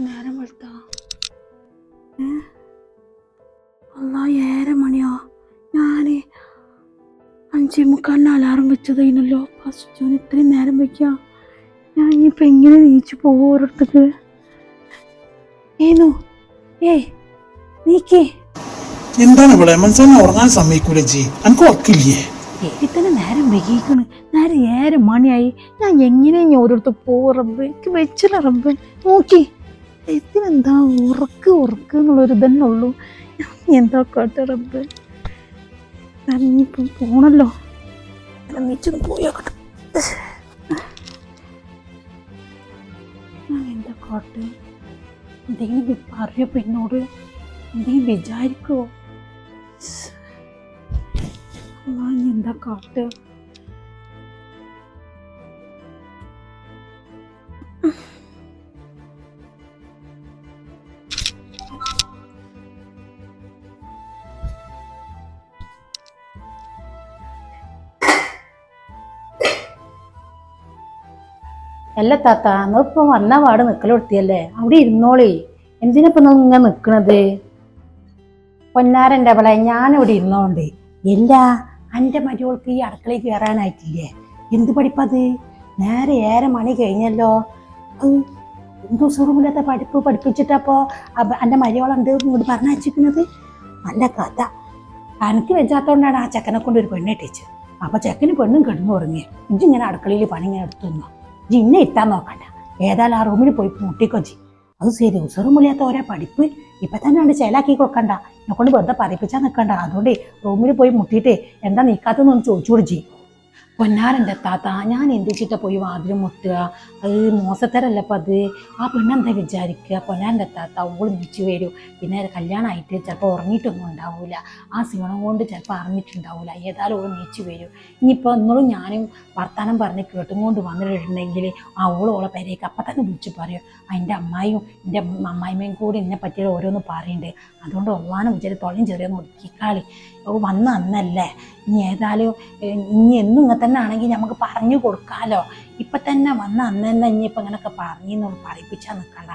നേരം വെളുത്താ അല്ലാ 7 മണിയോ? ഞാന് 5:45 alarm വെച്ചതേനല്ലോ. First ഇത്രയും നേരം വെക്കുക. ഞാൻ ഇനിയിപ്പോൾ എങ്ങനെ നീച്ചു പോകും ഓരോരുത്തർക്ക്? ഏനു നീക്കേ എന്താണ് ഇവിടെ മനസ്സിനെ ഉറങ്ങാൻ സമ്മതിക്കൂല ജി? എനിക്ക് ഉറക്കില്ലേ? തന്നെ നേരം വൈകിക്കണ്. നേരം 7 മണിയായി. ഞാൻ എങ്ങനെ ഓരോരുത്തർ പോകും റബ്ബ്? എനിക്ക് വെച്ചില്ല റബ്ബ്. നോക്കി ഇതിനെന്താ ഉറക്ക് എന്നുള്ളൊരു തന്നെ ഉള്ളൂ. എന്താ കേട്ട റബ്ബ്? ഇനിയിപ്പം പോണല്ലോ. നീച്ചൊന്ന് പോയോട്ടെ. ഞാൻ എന്താ കാട്ട്? എന്തെങ്കിലും പറയപ്പോ എന്നോട് എന്തെങ്കിലും വിചാരിക്കുവോ? എന്താ കാട്ട്? അല്ല താത്ത, നിങ്ങളിപ്പോ വന്ന പാട് നിക്കലൊടുത്തിയല്ലേ, അവിടെ ഇരുന്നോളി. എന്തിനപ്പം ഇങ്ങനെ നിക്കണത്? പൊന്നാരൻ്റെ അവളെ ഞാനിവിടെ ഇരുന്നോണ്ട്. എല്ലാ എൻ്റെ മരുവൾക്ക് ഈ അടുക്കളയിൽ കയറാനായിട്ടില്ലേ? എന്ത് പഠിപ്പത്? നേരെ 7 മണി കഴിഞ്ഞല്ലോ. അത് എന്തോ സുഖമില്ലാത്ത പഠിപ്പ് പഠിപ്പിച്ചിട്ടപ്പോ എൻ്റെ മരുവളുണ്ട് ഇങ്ങോട്ട് പറഞ്ഞയച്ചിരിക്കുന്നത്. നല്ല കഥ. എനിക്ക് വെച്ചാത്തോണ്ടാണ് ആ ചെക്കനെ കൊണ്ട് ഒരു പെണ്ണ് കെട്ടിച്ച്. അപ്പൊ ചെക്കന് പെണ്ണും കിടന്നു തുടങ്ങി. ഇങ്ങനെ അടുക്കളയിൽ പണി ഇങ്ങനെ എടുത്തുന്നു. ഇന്നെ ഇത്താൻ നോക്കണ്ട. ഏതായാലും ആ റൂമിൽ പോയി മുട്ടിക്കൊച്ചി. അത് ശരി, ഉസറുമില്ലാത്ത ഓരോ പഠിപ്പ് ഇപ്പൊ തന്നെ ഉണ്ട് ചേലാക്കി കൊടുക്കണ്ട. എന്നെ കൊണ്ട് വെറുതെ പറയിപ്പിച്ചാൽ നിൽക്കണ്ട. അതുകൊണ്ട് റൂമിൽ പോയി മുട്ടിയിട്ട് എന്താ നീക്കാത്തെന്നൊന്ന് ചോദിച്ചു കൊടുച്ചി. പൊന്നാരൻ്റെ താത്ത, ഞാൻ എന്തിച്ചിട്ടാ പോയി വാതിലും മുട്ടുക? അത് മോശത്തരല്ല അപ്പം അത്. ആ പെണ്ണെന്താ വിചാരിക്കുക? പൊന്നാരൻ്റെ താത്ത ഓള് നീച്ചു വരും. പിന്നെ കല്യാണമായിട്ട് ചിലപ്പോൾ ഉറങ്ങിയിട്ടൊന്നും ഉണ്ടാവില്ല. ആ സീണം കൊണ്ട് ചിലപ്പോൾ അറിഞ്ഞിട്ടുണ്ടാവില്ല. ഏതായാലും ഓള് നീച്ചു വരും. ഇനിയിപ്പോൾ നിങ്ങളും ഞാനും വർത്താനം പറഞ്ഞ് കേട്ടും കൊണ്ട് വന്നിട്ടുണ്ടെങ്കിൽ ഓളെ പെരേക്ക് അപ്പം തന്നെ വിളിച്ച് പറയും. അതിൻ്റെ അമ്മായിയും എൻ്റെ അമ്മായിമ്മയും കൂടി എന്നെ പറ്റിയ ഓരോന്ന് പറയുന്നുണ്ട്. അതുകൊണ്ട് ഒവാനും വിചാരിച്ച് തൊള്ളിയും ചെറിയൊന്ന് ഒതുക്കിക്കാളി. വന്ന അന്നല്ലേ. ഇനി ഏതായാലും ഇനി എന്നും ഇങ്ങനെ തന്നെ ആണെങ്കിൽ നമുക്ക് പറഞ്ഞു കൊടുക്കാമല്ലോ. ഇപ്പം തന്നെ വന്ന അന്ന് തന്നെ ഇനിയിപ്പോൾ ഇങ്ങനെയൊക്കെ പറഞ്ഞെന്ന് പറയിപ്പിച്ചാൽ നിൽക്കണ്ട.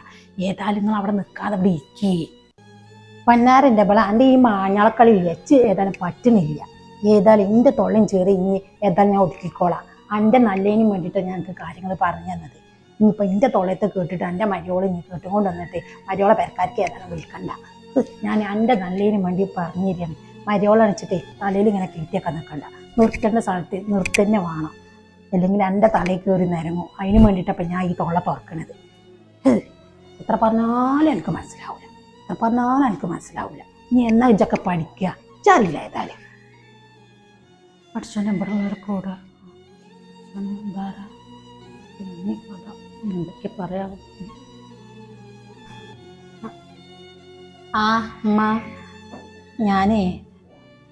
ഏതായാലും നിങ്ങൾ അവിടെ നിൽക്കാതെ അവിടെ ഇരിക്കേ. പൊന്നാരൻ്റെ ബള എൻ്റെ ഈ മാഞ്ഞാളക്കളി വെച്ച് ഏതായാലും പറ്റുന്നില്ല. ഏതായാലും എൻ്റെ തൊള്ളിയും ചെറിയ ഇനി ഏതായാലും ഞാൻ ഒതുക്കിക്കോളാം. എൻ്റെ നല്ലതിനും വേണ്ടിയിട്ട് ഞാൻ എനിക്ക് കാര്യങ്ങൾ പറഞ്ഞു തന്നത്. ഇനിയിപ്പോൾ എൻ്റെ തൊള്ളയത്തെ കേട്ടിട്ട് എൻ്റെ മര്യോളെ ഇനി കേട്ടുകൊണ്ട് വന്നിട്ട് മര്യോളെ പെരക്കാർക്ക് ഏതായാലും വിളിക്കണ്ട. ഞാൻ എൻ്റെ നല്ലതിനും വേണ്ടി പറഞ്ഞു തരികയാണ്. മര്യോളണിച്ചിട്ട് തലയിൽ ഇങ്ങനെ കയറ്റിയൊക്കെ നിൽക്കണ്ട. നിർത്തേണ്ട സ്ഥലത്ത് നിർത്തന്നെ വേണം. അല്ലെങ്കിൽ എൻ്റെ തലയിൽ കയറി നിരങ്ങും. അതിന് വേണ്ടിയിട്ടപ്പം ഞാൻ ഈ തൊള്ള തുറക്കണത്. എത്ര പറഞ്ഞാലും എനിക്ക് മനസ്സിലാവില്ല. ഇനി എന്നാ ഇതൊക്കെ പഠിക്കുക ചറിയില്ല. ഏതായാലും പഠിച്ചോൻ്റെ ഇവിടെ വേറെ കൂടെ എന്താ എന്തൊക്കെ പറയാം. ആ അമ്മ, ഞാനേ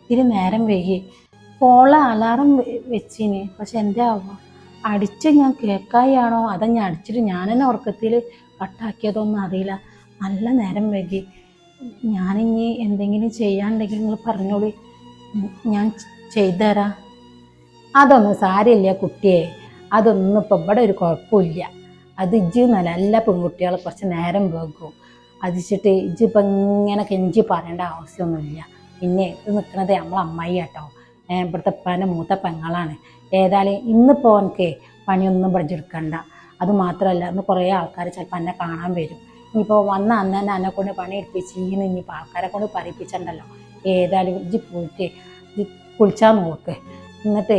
ഇത്തിരി നേരം വൈകി. ഫോണിൽ അലാറം വെച്ചിന്. പക്ഷെ എൻ്റെ അടിച്ച് ഞാൻ കേൾക്കായാണോ അതോ ഞാൻ അടിച്ചിട്ട് ഞാൻ തന്നെ ഉറക്കത്തിൽ കട്ടാക്കിയതൊന്നും അറിയില്ല. നല്ല നേരം വൈകി. ഞാനിനി എന്തെങ്കിലും ചെയ്യാനുണ്ടെങ്കിൽ നിങ്ങൾ പറഞ്ഞോളി, ഞാൻ ചെയ്തുതരാം. അതൊന്നും സാരമില്ല കുട്ടിയെ. അതൊന്നും ഇപ്പം ഇവിടെ ഒരു കുഴപ്പമില്ല. അത് ഇജ്ജെന്നല്ല, എല്ലാ പെൺകുട്ടികളും കുറച്ച് നേരം വൈകും. അതിച്ചിട്ട് ഇജ്ജിപ്പം ഇങ്ങനെ കെഞ്ചി പറയേണ്ട ആവശ്യമൊന്നുമില്ല. പിന്നെ ഇത് നിൽക്കുന്നത് നമ്മളെ അമ്മായി കേട്ടോ, ഇവിടുത്തെ ഉപ്പാൻ്റെ മൂത്ത പെങ്ങളാണ്. ഏതായാലും ഇന്നിപ്പോൾ എനിക്ക് പണിയൊന്നും പഠിച്ചെടുക്കണ്ട. അതുമാത്രമല്ല, ഇന്ന് കുറേ ആൾക്കാർ ചിലപ്പോൾ എന്നെ കാണാൻ വരും. ഇനിയിപ്പോൾ വന്ന അന്ന് തന്നെ എന്നെ കൊണ്ട് പണി എടുപ്പിച്ചിന്ന് ഇനിയിപ്പോൾ ആൾക്കാരെ കൊണ്ട് പറയിപ്പിച്ചിട്ടുണ്ടല്ലോ. ഏതായാലും ഇജ്ജ് പോയിട്ട് കുളിച്ചാൽ നോക്ക്. എന്നിട്ട്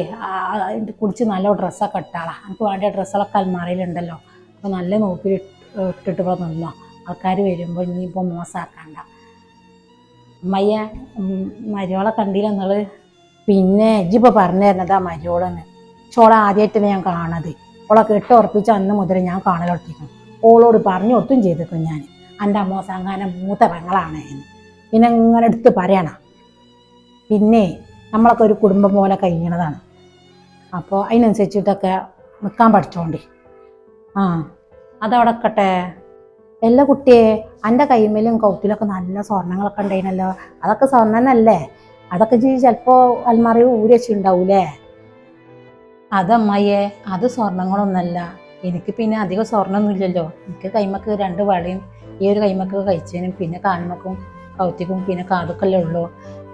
കുളിച്ച് നല്ല ഡ്രസ്സൊക്കെ ഇട്ടാളാം. എനിക്ക് വേണ്ട ഡ്രസ്സുകളൊക്കെ അൽമാറയിലുണ്ടല്ലോ. അപ്പോൾ നല്ല നോക്കി ഇട്ടിട്ട് ഇപ്പോൾ നിന്നോ. ആൾക്കാർ വരുമ്പോൾ ഇനിയിപ്പോൾ മോശമാക്കണ്ട. അമ്മയ്യ മര്യോളെ കണ്ടില്ല നിങ്ങൾ? പിന്നെ ഇജ്ജിപ്പോൾ പറഞ്ഞു തരുന്നത് ആ മര്യോളെന്ന്. ചോളെ ആദ്യമായിട്ടല്ലേ ഞാൻ കാണുന്നത്. ഓളെ കെട്ട് ഉറപ്പിച്ച അന്ന് മുതൽ ഞാൻ കാണലൊട്ടിക്കും. ഓളോട് പറഞ്ഞു ഒത്തും ചെയ്തേക്കും ഞാൻ. എൻ്റെ അമ്മോസാങ്ങാനെ മൂത്ത പെങ്ങളാണ് എന്ന്. പിന്നെ ഇങ്ങനെ എടുത്ത് പറയണം. പിന്നെ നമ്മളൊക്കെ ഒരു കുടുംബം പോലെ കഴിയണതാണ്. അപ്പോൾ അതിനനുസരിച്ചിട്ടൊക്കെ നിൽക്കാൻ പഠിച്ചോണ്ടി. അതവിടെ വെക്കട്ടെ. എല്ലാ കുട്ടിയെ, എൻ്റെ കൈമേലും കൗത്തിലൊക്കെ നല്ല സ്വർണ്ണങ്ങളൊക്കെ ഉണ്ടായിരുന്നല്ലോ. അതൊക്കെ സ്വർണ്ണനല്ലേ? അതൊക്കെ ചിലപ്പോൾ അൽമാറി ഊരി വെച്ചിട്ടുണ്ടാവൂലേ? അതമ്മയെ, അത് സ്വർണ്ണങ്ങളൊന്നല്ല. എനിക്ക് പിന്നെ അധികം സ്വർണ്ണമൊന്നുമില്ലല്ലോ. എനിക്ക് കൈമക്ക് 2 വളയും ഈ ഒരു കൈമക്ക് കഴിച്ചതിനും പിന്നെ കാൽമക്കും കൗത്തിക്കും പിന്നെ കാതുക്കല്ലേ ഉള്ളൂ.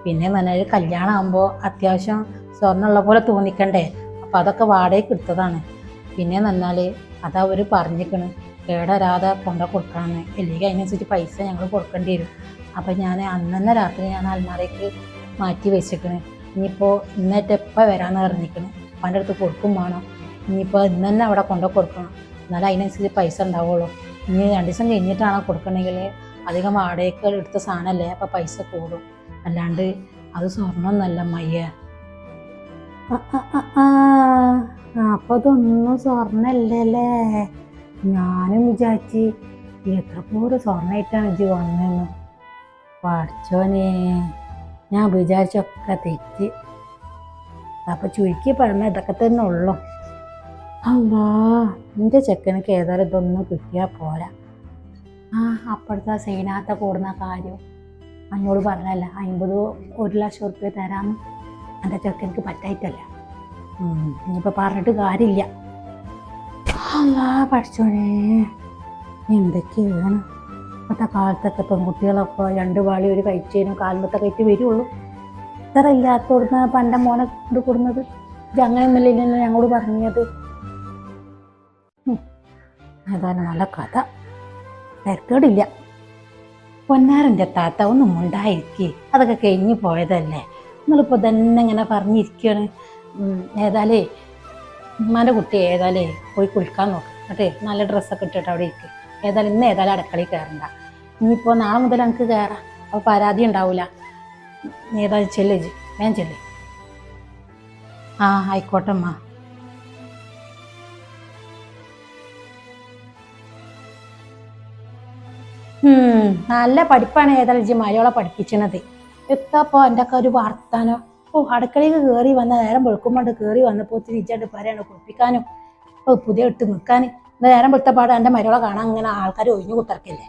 പിന്നെ പറഞ്ഞാൽ കല്യാണം ആകുമ്പോൾ അത്യാവശ്യം സ്വർണ്ണമുള്ള പോലെ തോന്നിക്കണ്ടേ. അപ്പം അതൊക്കെ വാടകയ്ക്ക് എടുത്തതാണ്. പിന്നെ പറഞ്ഞാൽ അതവർ പറഞ്ഞിരിക്കണ് കേടരാതെ കൊണ്ട കൊടുക്കണമെന്ന്, അല്ലെങ്കിൽ അതിനനുസരിച്ച് പൈസ ഞങ്ങൾ കൊടുക്കേണ്ടി വരും. അപ്പം ഞാൻ അന്നന്നെ രാത്രി ഞാൻ അൽമാരയ്ക്ക് മാറ്റി വെച്ചിരിക്കണ്. ഇനിയിപ്പോൾ ഇന്നേറ്റ് എപ്പോൾ വരാമെന്ന് പറഞ്ഞിരിക്കണം. അപ്പൻ്റെ അടുത്ത് കൊടുക്കും വേണം. ഇനിയിപ്പോൾ ഇന്ന് തന്നെ അവിടെ കൊണ്ടു കൊടുക്കണം, എന്നാലും അതിനനുസരിച്ച് പൈസ ഉണ്ടാവുള്ളൂ. ഇനി 2 ദിവസം കഴിഞ്ഞിട്ടാണ് കൊടുക്കണമെങ്കിൽ അധികം വാടകയ്ക്ക് എടുത്ത സാധനമല്ലേ, അപ്പം പൈസ കൂടും. അല്ലാണ്ട് അത് സ്വർണ്ണമൊന്നുമല്ല അമ്മയ്യ. അപ്പം അതൊന്നും സ്വർണ്ണല്ലേ. ഞാനും വിചാരിച്ച് എത്ര പോലും സ്വർണ്ണമായിട്ടാണ് ഇജ്ജ് വന്നതെന്ന്. പഠിച്ചോനെ, ഞാൻ വിചാരിച്ചൊക്കെ തെറ്റി. അപ്പം ചുരുക്കി പറഞ്ഞാൽ ഇതൊക്കെ തന്നെ ഉള്ളു. അല്ലാ, എൻ്റെ ചെക്കനക്ക് ഏതായാലും ഇതൊന്നും കിട്ടിയാൽ പോരാ. അപ്പോഴത്തെ സൈനാത്ത കൂടുന്ന കാര്യം അന്നോട് പറഞ്ഞല്ല, 1 ലക്ഷം ഉറുപ്പ്യ തരാമെന്ന്. എൻ്റെ ചെക്കനക്ക് പറ്റായിട്ടല്ല. ഇനിയിപ്പോൾ പറഞ്ഞിട്ട് കാര്യമില്ല. അല്ലാ പഠിച്ചോനെ, എന്തൊക്കെയാണ് ഇപ്പോഴത്തെ കാലത്തൊക്കെ പെൺകുട്ടികളൊക്കെ 2 വാളി ഒരു കഴിച്ചതിനും കാൽമത്തെ കയറ്റി വരുള്ളൂ. ഇത്ര ഇല്ലാത്തോടുന്ന പണ്ട മോനെ കൊണ്ട് കൊടുക്കുന്നത്. ഇത് അങ്ങനെയൊന്നുമില്ലല്ലോ ഞങ്ങളോട് പറഞ്ഞത്. ഏതായാലും നല്ല കഥ, തിരക്കേടില്ല. പൊന്നാരൻ്റെ താത്ത ഒന്നും ഉണ്ടായിരിക്കേ, അതൊക്കെ കഴിഞ്ഞ് പോയതല്ലേ. നിങ്ങളിപ്പോൾ തന്നെ ഇങ്ങനെ പറഞ്ഞിരിക്കുകയാണ്. ഏതായാലേ ഉമ്മാൻ്റെ കുട്ടി ഏതായാലേ പോയി കുളിക്കാൻ നോക്ക്, എന്നിട്ട് നല്ല ഡ്രസ്സൊക്കെ ഇട്ടിട്ട് അവിടെ ഇരിക്കും. ഏതായാലും ഇന്ന് ഏതായാലും അടുക്കളയിൽ കയറണ്ട. ഇനിയിപ്പോൾ നാളെ മുതൽ എനിക്ക് കയറാം, അപ്പോൾ പരാതി ഉണ്ടാവില്ല. ഏതായാലും ചെല്ലേജ് വേഗം ചെല്ലേ. ആയിക്കോട്ടെ അമ്മ. നല്ല പഠിപ്പാണ് ഏതായാലും ഇജ്ജ് മലയാളം പഠിപ്പിച്ചണത്. എത്താപ്പോൾ എൻ്റെ ഒക്കെ ഒരു വർത്താനോ. അടുക്കളയിൽ കയറി വന്ന നേരം വെളുക്കുമ്പോണ്ട് കയറി വന്നപ്പോൾ തിരിച്ചാണ്ട് പറയാണ് കുളിപ്പിക്കാനും പുതിയ ഇട്ട് നിൽക്കാൻ. നേരം വെളുത്തപ്പാട് എൻ്റെ മലയാളം കാണാൻ അങ്ങനെ ആൾക്കാർ ഒഴിഞ്ഞു കുത്തിറക്കില്ലേ,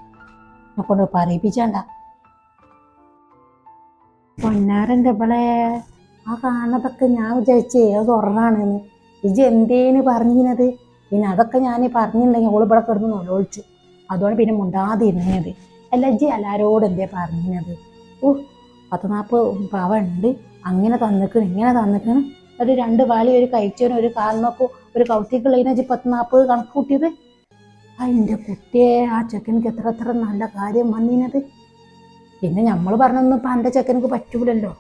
എന്നെ കൊണ്ട് പറയിപ്പിച്ചാണ്ട. പൊന്നാരൻ്റെ ഇവളെ കാണുന്നതൊക്കെ ഞാൻ വിചാരിച്ചേ അത് ഉറങ്ങാണെന്ന്. ഇജ്ജ് എന്തേന്ന് പറഞ്ഞത്? പിന്നെ അതൊക്കെ ഞാൻ പറഞ്ഞിട്ടുണ്ടെങ്കിൽ ഓൾ ഇവിടെ കിടന്ന് നൊലോളിച്ചു. അതുകൊണ്ട് പിന്നെ മുണ്ടാതിരുന്നത്. അല്ല ഇജ്ജ് എല്ലാവരോടും എന്തേ പറഞ്ഞത്? 40 പവ ഉണ്ട്, അങ്ങനെ തന്നിക്കണം ഇങ്ങനെ തന്നിക്കണം. ഒരു 2 വാളി ഒരു കഴിച്ചവനും ഒരു കാൽമക്കും ഒരു കൗത്തിക്കുള്ളതിനെ 10-40 കണക്ക് കൂട്ടിയത്. അതിൻ്റെ കുട്ടിയെ ആ ചെക്കനക്ക് എത്ര നല്ല കാര്യം വന്നിനത്. പിന്നെ നമ്മൾ പറഞ്ഞൊന്നും ഇപ്പം എൻ്റെ ചെക്കനക്ക് പറ്റൂലല്ലോ.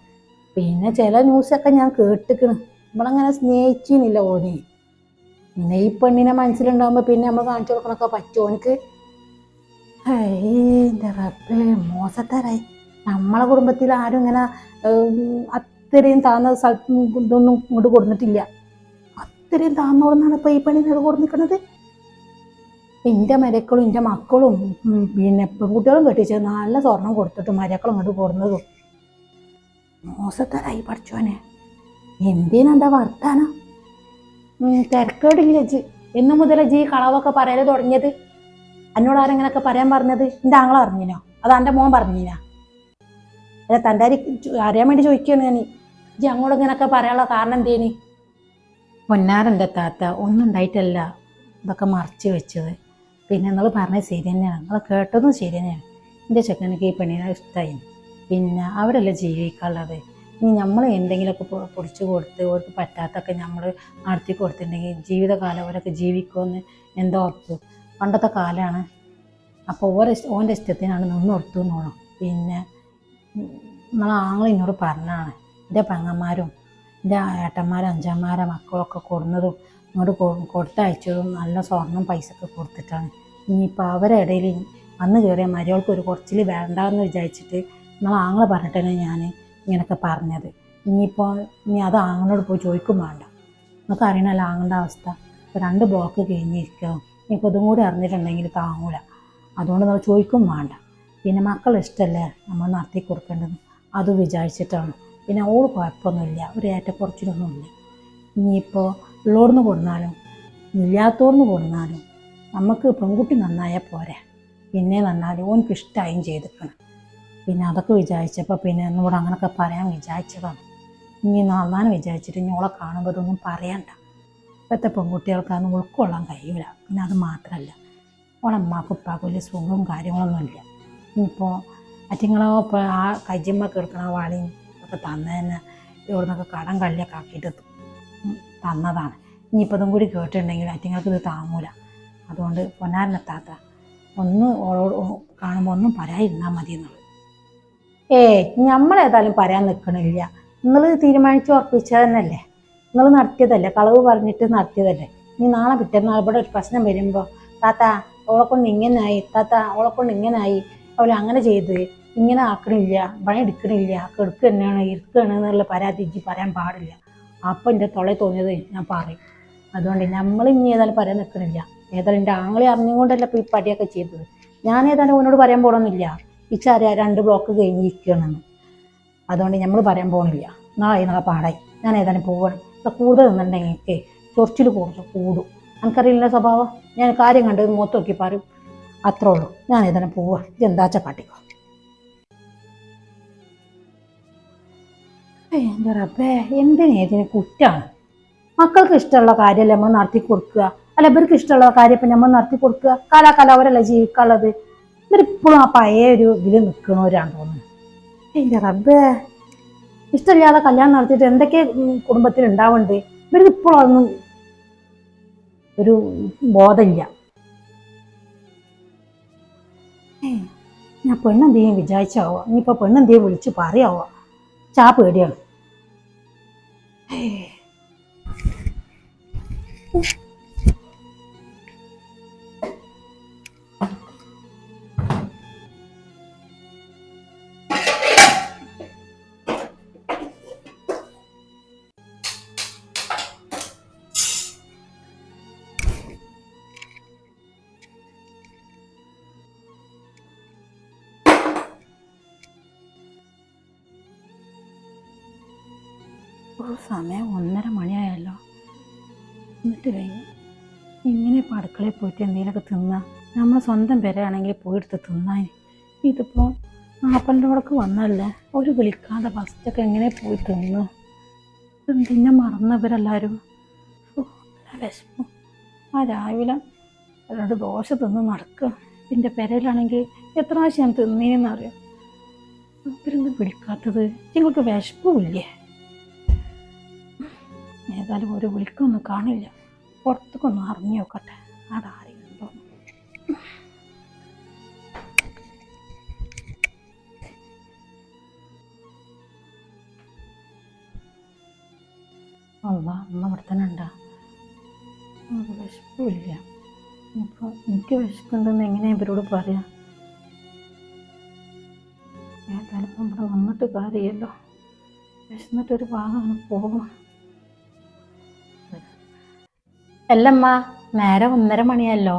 പിന്നെ ചില ന്യൂസൊക്കെ ഞാൻ കേട്ടിക്കണ്, നമ്മളങ്ങനെ സ്നേഹിച്ചില്ല ഓനെ. പിന്നെ ഈ പെണ്ണിനെ മനസ്സിലുണ്ടാകുമ്പോൾ പിന്നെ നമ്മൾ കാണിച്ചു കൊടുക്കണൊക്കെ പറ്റുമോ എനിക്ക്? എൻ്റെ റബ്ബേ, മോശത്തരായി. നമ്മളെ കുടുംബത്തിൽ ആരും ഇങ്ങനെ അത്രയും താന്ന സ്ഥലത്ത് ഇതൊന്നും ഇങ്ങോട്ട് കൊടുത്തിട്ടില്ല. അത്രയും താന്നോടുന്നാണ് ഇപ്പം ഈ പെണ്ണിനോട് കൊടുത്തിരിക്കണത്. എൻ്റെ മരക്കളും എൻ്റെ മക്കളും പിന്നെ പെൺകുട്ടികളും കെട്ടിച്ച് നല്ല സ്വർണം കൊടുത്തിട്ട് മരക്കളും ഇങ്ങോട്ട് കൊടുന്നതും മോശത്തരായി പഠിച്ചോനെ. എന്തിനാ വർത്താനം? തിരക്കേടില്ല ജി. എന്നു മുതൽ ജി കളവൊക്കെ പറയാൻ തുടങ്ങിയത്? എന്നോട് ആരെങ്ങനെയൊക്കെ പറയാൻ പറഞ്ഞത്? എൻ്റെ ആങ്ങള അറിഞ്ഞിനോ? അത് എൻ്റെ മോൻ പറഞ്ഞിനാ? അല്ല തൻ്റെ അറിയാൻ വേണ്ടി ചോദിക്കുകയാണ് ഞാൻ. ജി അങ്ങോട്ട് ഇങ്ങനെയൊക്കെ പറയാനുള്ള കാരണം എന്തേനി? പൊന്നാരൻ്റെ താത്ത ഒന്നും ഉണ്ടായിട്ടല്ല ഇതൊക്കെ മറച്ച് വെച്ചത്. പിന്നെ നിങ്ങൾ പറഞ്ഞത് ശരി തന്നെയാണ്, നിങ്ങൾ കേട്ടതും ശരി തന്നെയാണ്. എൻ്റെ ചെക്കനക്ക് ഈ പെണ്ണിനെ ഇഷ്ടമായി. പിന്നെ അവരല്ലേ ജീവിക്കാനുള്ളത്. ഇനി നമ്മൾ എന്തെങ്കിലുമൊക്കെ പൊടിച്ചു കൊടുത്ത് അവർക്ക് പറ്റാത്തൊക്കെ നമ്മൾ നടത്തി കൊടുത്തിട്ടുണ്ടെങ്കിൽ ജീവിതകാലം അവരൊക്കെ ജീവിക്കുമെന്ന് എന്താ ഉറപ്പ്? പണ്ടത്തെ കാലമാണ്. അപ്പോൾ ഓൻ്റെ ഇഷ്ടത്തിനാണ് നിന്ന് കൊടുത്തു എന്നോണം. പിന്നെ നമ്മളെ ആങ്ങൾ എന്നോട് പറഞ്ഞാണ് എൻ്റെ പെങ്ങന്മാരും എൻ്റെ ഏട്ടന്മാരും അഞ്ചന്മാരെ മക്കളൊക്കെ കൊടുന്നതും ഇങ്ങോട്ട് കൊടുത്തയച്ചതും നല്ല സ്വർണം പൈസയൊക്കെ കൊടുത്തിട്ടാണ്. ഇനിയിപ്പോൾ അവരുടെ ഇടയിൽ അന്ന് കയറിയ മരിയോൾക്ക് ഒരു കുറച്ചിൽ വേണ്ടാന്ന് വിചാരിച്ചിട്ട് നമ്മളെ ആങ്ങളെ പറഞ്ഞിട്ടാണ് ഞാൻ ഇങ്ങനെയൊക്കെ പറഞ്ഞത്. ഇനി അത് ആങ്ങളോട് പോയി ചോദിക്കും വേണ്ട. നമുക്ക് അറിയണമല്ലോ ആങ്ങളുടെ അവസ്ഥ. ഇപ്പോൾ 2 ബ്ലോക്ക് കഴിഞ്ഞിരിക്കുക. ഇനിയിപ്പോൾ ഇതും കൂടി അറിഞ്ഞിട്ടുണ്ടെങ്കിൽ താങ്ങൂല. അതുകൊണ്ട് നമ്മൾ ചോദിക്കും വേണ്ട. പിന്നെ മക്കൾ ഇഷ്ടമല്ലേ നമ്മൾ നടത്തി കൊടുക്കേണ്ടത്, അത് വിചാരിച്ചിട്ടാണ്. പിന്നെ ഓൾ കുഴപ്പമൊന്നുമില്ല, ഒരു ഏറ്റക്കുറച്ചിലൊന്നുമില്ല. ഇനിയിപ്പോൾ ഉള്ളോർന്ന് കൊടുന്നാലും ഇല്ലാത്തോർന്ന് കൊടുന്നാലും നമുക്ക് പെൺകുട്ടി നന്നായാൽ പോരെ. പിന്നെ നന്നാലും ഓനക്ക് ഇഷ്ടമായും ചെയ്തിരിക്കണം. പിന്നെ അതൊക്കെ വിചാരിച്ചപ്പോൾ പിന്നെ എന്നോട് അങ്ങനെയൊക്കെ പറയാൻ വിചാരിച്ചതാണ്. ഇനി നന്നാൻ വിചാരിച്ചിട്ട് ഇനി ഓളെ കാണുമ്പോൾ ഇതൊന്നും പറയണ്ട. ഇപ്പോഴത്തെ പെൺകുട്ടികൾക്കൊന്നും ഉൾക്കൊള്ളാൻ കഴിയില്ല. പിന്നെ അത് മാത്രമല്ല ഓളമ്മക്കും ഉപ്പാക്കും വലിയ സുഖവും കാര്യങ്ങളൊന്നുമില്ല. ഇനിയിപ്പോൾ അറ്റിങ്ങളോ ഇപ്പോൾ ആ കജിമ്മൊക്കെ എടുക്കണ വാളിയും ഒക്കെ തന്നതന്നെ ഇവിടുന്നൊക്കെ കടം കള്ളിയൊക്കെ ആക്കിയിട്ട് തന്നതാണ്. ഇനിയിപ്പോൾ ഇതും കൂടി കേട്ടിട്ടുണ്ടെങ്കിൽ അറ്റിങ്ങൾക്ക് ഇത് താങ്ങൂല. അതുകൊണ്ട് പൊന്നാരനെത്താത്ത ഒന്ന് ഓളോട് കാണുമ്പോൾ ഒന്നും പറയാതിരുന്നാൽ മതി എന്നുള്ളത്. നമ്മളേതായാലും പറയാൻ നിൽക്കണില്ല. നിങ്ങൾ തീരുമാനിച്ച് ഉറപ്പിച്ചത് തന്നെയല്ലേ, നിങ്ങൾ നടത്തിയതല്ലേ, കളവ് പറഞ്ഞിട്ട് നടത്തിയതല്ലേ. ഇനി നാളെ പിറ്റേന്നാൾ ഇവിടെ ഒരു പ്രശ്നം വരുമ്പോൾ താത്ത അവളെ കൊണ്ട് ഇങ്ങനായി, താത്ത അവളെ കൊണ്ട് ഇങ്ങനായി, അവൾ അങ്ങനെ ചെയ്ത് ഇങ്ങനെ ആക്കണില്ല, പണി എടുക്കണില്ല, കെടുക്കുക തന്നെയാണ് ഇരിക്കുകയാണ് എന്നുള്ള പരാതി ഇജ്ജ് പറയാൻ പാടില്ല. അപ്പം എൻ്റെ തൊളയിൽ തോന്നിയത് ഞാൻ പറയും. അതുകൊണ്ട് നമ്മൾ ഇനി ഏതായാലും പറയാൻ നിൽക്കണില്ല. ഏതായാലും എൻ്റെ ആങ്ങളെ അറിഞ്ഞുകൊണ്ടല്ല ഇപ്പോൾ ഈ പടിയൊക്കെ ചെയ്തത്. ഞാൻ ഏതായാലും അവനോട് പറയാൻ പോകണമെന്നില്ല. ഇച്ചറിയാം 2 ബ്ലോക്ക് കഴിഞ്ഞിരിക്കുകയാണെന്ന്. അതുകൊണ്ട് നമ്മൾ പറയാൻ പോകണില്ല. നാളെ പാടായി. ഞാൻ ഏതായാലും പോവാണ്. ഇപ്പം കൂടുതൽ നിന്നുണ്ടെങ്കിൽ എനിക്ക് ചൊറിച്ചിൽ കൂടും. എനിക്കറിയില്ല സ്വഭാവം. ഞാൻ കാര്യം കണ്ട് മുഖത്ത് നോക്കി പറയും. അത്രേ ഉള്ളൂ. ഞാൻ ഏതായാലും പോവാ. ഇതെന്താച്ച കാട്ടിക്കോ. എൻ്റെ റബ്ബേ, എന്തിനേതിന് കുറ്റാണ്. മക്കൾക്ക് ഇഷ്ടമുള്ള കാര്യമല്ലേ നമ്മൾ നടത്തി കൊടുക്കുക. അല്ല ഇവർക്ക് ഇഷ്ടമുള്ള കാര്യം ഇപ്പം നമ്മൾ നടത്തി കൊടുക്കുക. കാലാകാലം അവരല്ല ജീവിക്കാനുള്ളത്. ഇവരിപ്പോഴും ആ പഴയ ഒരു ഇതിൽ നിൽക്കണവരാണ് തോന്നുന്നത്. എൻ്റെ റബ്ബേ, ഇഷ്ടമില്ലാതെ കല്യാണം നടത്തിയിട്ട് എന്തൊക്കെ കുടുംബത്തിൽ ഉണ്ടാവുന്നുണ്ട്. ഇവർക്ക് ഇപ്പോഴും അതൊന്നും ഒരു ബോധമില്ല. ഞാൻ പെണ്ണെന്തെങ്കിലും വിചാരിച്ചാവോ, ഇനിയിപ്പോൾ പെണ്ണെന്തെങ്കിലും വിളിച്ച് പറയാവോ, ചാ പേടിയാണ്. സമയം 1:30 മണിയായല്ലോ. എന്നിട്ട് കഴിഞ്ഞ് ഇങ്ങനെ ഇപ്പോൾ അടുക്കളയിൽ പോയിട്ട് എന്തെങ്കിലുമൊക്കെ തിന്നാം. നമ്മൾ സ്വന്തം പേരാണെങ്കിൽ പോയെടുത്ത് തിന്നാൻ. ഇതിപ്പോൾ മാപ്പൻ്റെ കൂടെ വന്നല്ലേ, ഒരു വിളിക്കാതെ ഫസ്റ്റൊക്കെ എങ്ങനെ പോയി തിന്നു. എന്തിനെ മറന്നവരെല്ലാവരും. വിശപ്പും ആ രാവിലെ 2 ദോശ തിന്ന് നടക്കുക. എൻ്റെ പെരയിലാണെങ്കിൽ എത്ര പ്രാവശ്യം ഞാൻ തിന്നേന്നറിയാം. ഇവരൊന്നും വിളിക്കാത്തത്. നിങ്ങൾക്ക് വിശപ്പുമില്ലേ? ഏതായാലും ഒരു വിളിക്കൊന്നും കാണില്ല. പുറത്തേക്കൊന്നും അറിഞ്ഞു നോക്കട്ടെ, അതാരെങ്കിലും ഉണ്ടോ. അമ്മ ഇവിടെ തന്നെ ഉണ്ടാ? വിശപ്പില്ല. ഇപ്പോൾ എനിക്ക് വിശക്കുണ്ടെന്ന് എങ്ങനെയാ ഇവരോട് പറയാം? ഏതായാലും ഇപ്പം ഇവിടെ വന്നിട്ട് കാര്യമല്ലോ. വിശന്നിട്ടൊരു ഭാഗമാണ് പോകും. അല്ലമ്മ, നേരം 1:30 മണിയല്ലോ.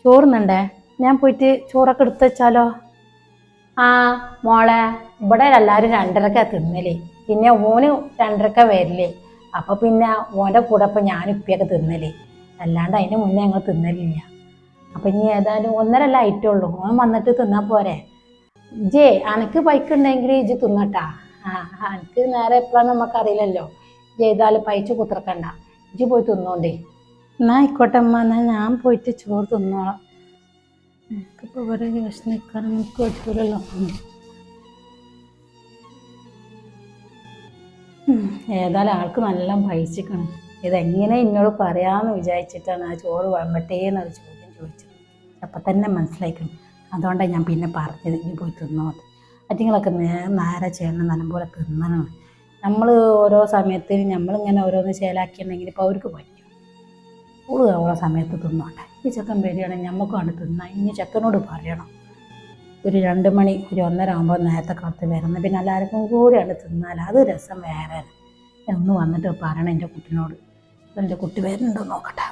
ചോറുന്നുണ്ടേ? ഞാൻ പോയിട്ട് ചോറൊക്കെ എടുത്ത് വെച്ചാലോ? ആ മോളെ, ഇവിടെ എല്ലാവരും 2:30 തിന്നലേ. പിന്നെ ഓന് 2:30 വരില്ലേ. അപ്പോൾ പിന്നെ ഓൻ്റെ കൂടെ ഇപ്പം ഞാൻ ഉപ്പിയൊക്കെ തിന്നലേ. അല്ലാണ്ട് അതിന് മുന്നേ ഞങ്ങൾ തിന്നലില്ല. അപ്പം ഇനി ഏതായാലും 1:30 ആയിട്ടുള്ളൂ. ഓൻ വന്നിട്ട് തിന്നാൽ പോരെ? ഇജ്ജേ അനക്ക് പൈക്കുണ്ടെങ്കിൽ ഇജ്ജ് തിന്നട്ടാ. എനിക്ക് നേരെ എപ്പോഴാന്ന് നമുക്കറിയില്ലല്ലോ. ഇജ്ജ് ഏതായാലും പൈച്ച് കുത്തിറക്കണ്ട. ഇജ്ജ് പോയി തിന്നോണ്ടേ. എന്നാൽ ആയിക്കോട്ടെ അമ്മ, എന്നാൽ ഞാൻ പോയിട്ട് ചോറ് തിന്നോളാം. എനിക്കിപ്പോൾ ഇവിടെ വിഷം നിൽക്കാൻ എനിക്ക് പറ്റൂലല്ലോ. ഏതായാലും ആൾക്ക് നല്ല പൈച്ചിക്കണം. ഇതെങ്ങനെ എന്നോട് പറയാമെന്ന് വിചാരിച്ചിട്ടാണ് ആ ചോറ് വിളമ്പട്ടേന്നൊരു ചോദ്യം ചോദിച്ചത്. അപ്പം തന്നെ മനസ്സിലാക്കണം. അതുകൊണ്ടാണ് ഞാൻ പിന്നെ പറഞ്ഞത് ഇനി പോയി തിന്നോ. അറ്റിങ്ങളൊക്കെ നേരെ ചെയ്യണം, നല്ലപോലെ തിന്നണം. നമ്മൾ ഓരോ സമയത്തിന് നമ്മളിങ്ങനെ ഓരോന്ന് ചേലാക്കിയിട്ടുണ്ടെങ്കിൽ ഇപ്പോൾ അവർക്ക് പറ്റും. ഓരോ സമയത്ത് തിന്നോട്ടെ. ഈ ചെക്കൻ വരികയാണെങ്കിൽ നമുക്ക് കണ്ട് തിന്നാം. ഇനി ചെക്കനോട് പറയണം ഒരു 2 മണി ഒരു 1:30 ആകുമ്പോൾ നേരത്തെ കാലത്ത് വരുന്നത്. പിന്നെ എല്ലാവർക്കും കൂടിയാണ് തിന്നാൽ അത് രസം വേറെ. ഒന്ന് വന്നിട്ട് പറയണം എൻ്റെ കുട്ടീനോട്. എൻ്റെ കുട്ടി വരുന്നുണ്ടോ നോക്കട്ടെ.